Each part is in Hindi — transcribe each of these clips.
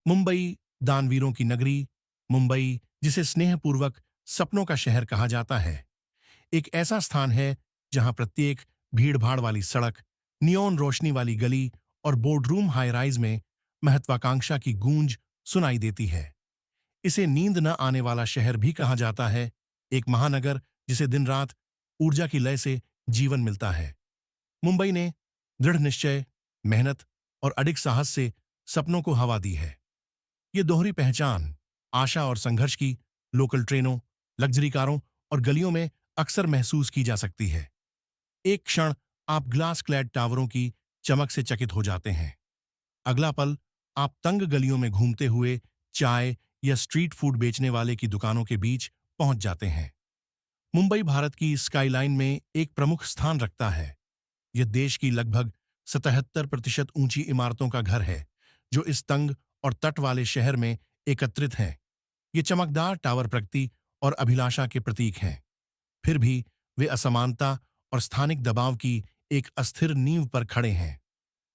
मुंबई दानवीरों की नगरी, मुंबई जिसे स्नेहपूर्वक सपनों का शहर कहा जाता है, एक ऐसा स्थान है जहां प्रत्येक भीड़-भाड़ वाली सड़क, नियॉन रोशनी वाली गली और बोर्डरूम हाई राइज में महत्वाकांक्षा की गूंज सुनाई देती है। इसे नींद न आने वाला शहर भी कहा जाता है, एक महानगर जिसे दिन रात ऊर्जा की लय से जीवन मिलता है। मुंबई ने दृढ़ निश्चय, मेहनत और अडिग साहस से सपनों को हवा दी है। ये दोहरी पहचान आशा और संघर्ष की लोकल ट्रेनों, लग्जरी कारों और गलियों में अक्सर महसूस की जा सकती है। एक क्षण आप ग्लास क्लैड टावरों की चमक से चकित हो जाते हैं। अगला पल आप तंग गलियों में घूमते हुए चाय या स्ट्रीट फूड बेचने वाले की दुकानों के बीच पहुंच जाते हैं। मुंबई भारत की स्काईलाइन में एक प्रमुख स्थान रखता है। यह देश की लगभग 77% ऊंची इमारतों का घर है, जो इस तंग और तट वाले शहर में एकत्रित हैं। ये चमकदार टावर प्रगति और अभिलाषा के प्रतीक हैं। फिर भी वे असमानता और स्थानिक दबाव की एक अस्थिर नींव पर खड़े हैं।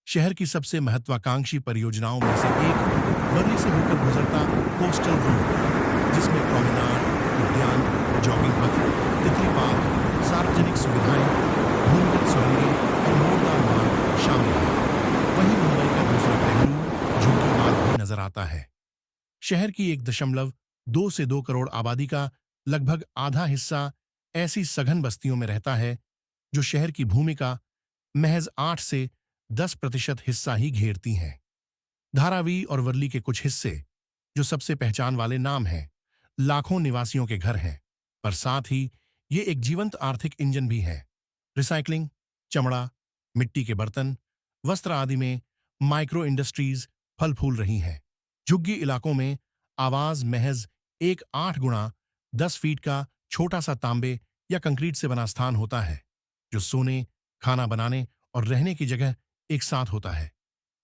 शहर की सबसे महत्वाकांक्षी परियोजनाओं में से एक वर्ली से होकर गुजरता कोस्टल रोड, जिसमें प्रोमेनाड, उद्यान, जॉगिंग पथ, तितली पार्क, सार्वजनिक सुविधाएं, भूमिगत सुरंगें और मोड़दार मार्ग शामिल हैं। वहीं मुंबई का दूसरा पहलू झुग्गी मार्ग भी नजर आता है। शहर की 1.2 से 2 करोड़ आबादी का लगभग आधा हिस्सा ऐसी सघन बस्तियों में रहता है, जो शहर की भूमि का महज 8 से 10% हिस्सा ही घेरती हैं। धारावी और वर्ली के कुछ हिस्से, जो सबसे पहचान वाले नाम हैं, लाखों निवासियों के घर हैं, पर साथ ही ये एक जीवंत आर्थिक इंजन भी है। रिसाइकलिंग, चमड़ा, मिट्टी के बर्तन, वस्त्र आदि में माइक्रो इंडस्ट्रीज फल फूल रही हैं। झुग्गी इलाकों में आवाज महज एक 8x10 फीट का छोटा सा तांबे या कंक्रीट से बना स्थान होता है, जो सोने, खाना बनाने और रहने की जगह एक साथ होता है।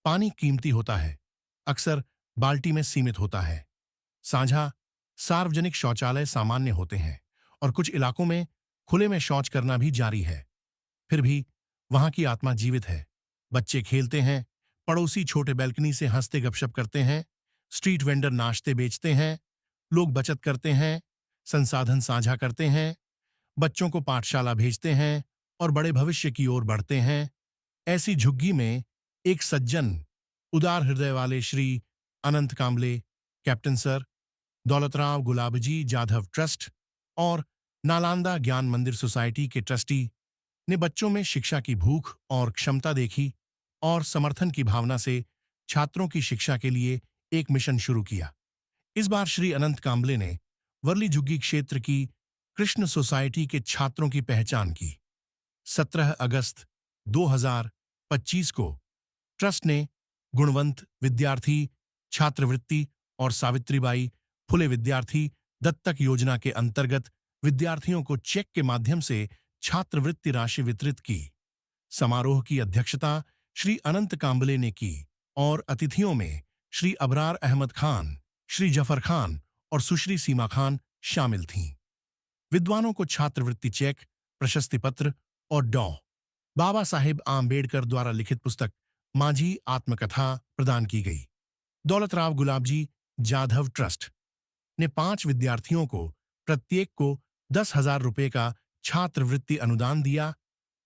पानी कीमती होता है, अक्सर बाल्टी में सीमित होता है। साझा सार्वजनिक शौचालय सामान्य होते हैं और कुछ इलाकों में खुले में शौच करना भी जारी है। फिर भी वहां की आत्मा जीवित है। बच्चे खेलते हैं, पड़ोसी छोटे बैल्कनी से हंसते गपशप करते हैं, स्ट्रीट वेंडर नाश्ते बेचते हैं, लोग बचत करते हैं, संसाधन साझा करते हैं, बच्चों को पाठशाला भेजते हैं और बड़े भविष्य की ओर बढ़ते हैं। ऐसी झुग्गी में एक सज्जन, उदार हृदय वाले Shri Anant Kamble, captain sir, Daulatrao Gulabji Jadhav trust और नालंदा ज्ञान मंदिर सोसाइटी के ट्रस्टी ने बच्चों में शिक्षा की भूख और क्षमता देखी और समर्थन की भावना से छात्रों की शिक्षा के लिए एक मिशन शुरू किया। इस बार श्री अनंत कांबले ने वर्ली झुग्गी क्षेत्र की कृष्ण सोसाइटी के छात्रों की पहचान की। 17 अगस्त 2025 को ट्रस्ट ने गुणवंत विद्यार्थी छात्रवृत्ति और सावित्रीबाई फुले विद्यार्थी दत्तक योजना के अंतर्गत विद्यार्थियों को चेक के माध्यम से छात्रवृत्ति राशि वितरित की। समारोह की अध्यक्षता श्री अनंत कांबले ने की और अतिथियों में श्री अबरार अहमद खान, श्री जफर खान और सुश्री सीमा खान शामिल थीं। विद्वानों को छात्रवृत्ति चेक, प्रशस्ति पत्र और डॉ. बाबा साहेब आम्बेडकर द्वारा लिखित पुस्तक माझी आत्मकथा प्रदान की गई। दौलतराव गुलाबजी जाधव ट्रस्ट ने 5 विद्यार्थियों को प्रत्येक को 10,000 रुपये का छात्रवृत्ति अनुदान दिया।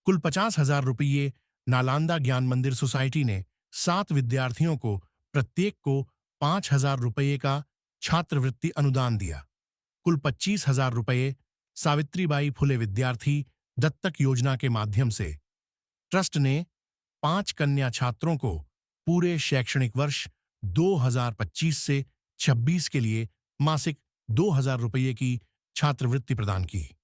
कुल 50,000 रुपये नालंदा ज्ञान मंदिर सोसाइटी ने 7 विद्यार्थियों को प्रत्येक को 5,000 रुपये का छात्रवृत्ति अनुदान दिया। कुल 25,000 रुपये सावित्रीबाई फुले विद्यार्थी दत्तक योजना के माध्यम से ट्रस्ट ने 5 कन्या छात्रों को पूरे शैक्षणिक वर्ष 2025 से 26 के लिए मासिक 2,000 रुपये की छात्रवृत्ति प्रदान की।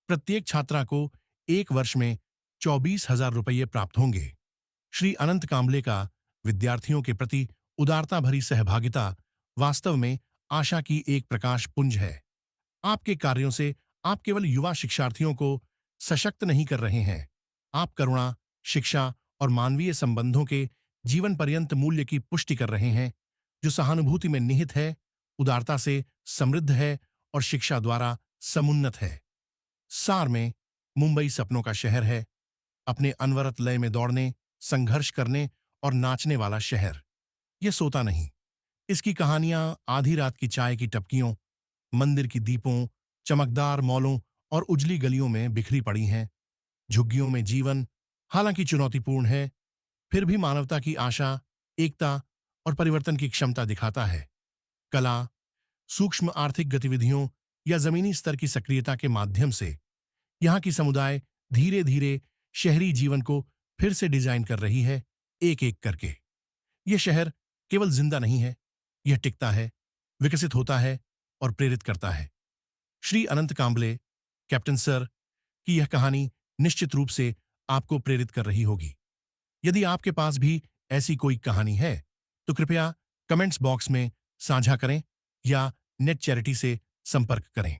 प्रत्येक छात्रा को एक वर्ष में 24,000 रुपये प्राप्त होंगे। श्री अनंत कांबले का विद्यार्थियों के प्रति उदारता भरी सहभागिता वास्तव में आशा की एक प्रकाश पुंज है। आपके कार्यों से आप केवल युवा शिक्षार्थियों को सशक्त नहीं कर रहे हैं, आप करुणा, शिक्षा और मानवीय संबंधों के जीवन पर्यंत मूल्य की पुष्टि कर रहे हैं, जो सहानुभूति में निहित है, उदारता से समृद्ध है और शिक्षा द्वारा समुन्नत है। सार में, मुंबई सपनों का शहर है, अपने अनवरत लय में दौड़ने, संघर्ष करने और नाचने वाला शहर। यह सोता नहीं, इसकी कहानियां आधी रात की चाय की टपकियों, मंदिर की दीपों, चमकदार मॉलों और उजली गलियों में बिखरी पड़ी हैं। झुग्गियों में जीवन, हालांकि चुनौतीपूर्ण है, फिर भी मानवता की आशा, एकता और परिवर्तन की क्षमता दिखाता है। कला, सूक्ष्म आर्थिक गतिविधियों या जमीनी स्तर की सक्रियता के माध्यम से यहाँ की समुदाय धीरे धीरे शहरी जीवन को फिर से डिजाइन कर रही है, एक एक करके। यह शहर केवल जिंदा नहीं है, यह टिकता है, विकसित होता है और प्रेरित करता है। श्री अनंत कांबले, कैप्टन सर की यह कहानी निश्चित रूप से आपको प्रेरित कर रही होगी। यदि आपके पास भी ऐसी कोई कहानी है, तो कृपया कमेंट्स बॉक्स में साझा करें या नेट चैरिटी से संपर्क करें।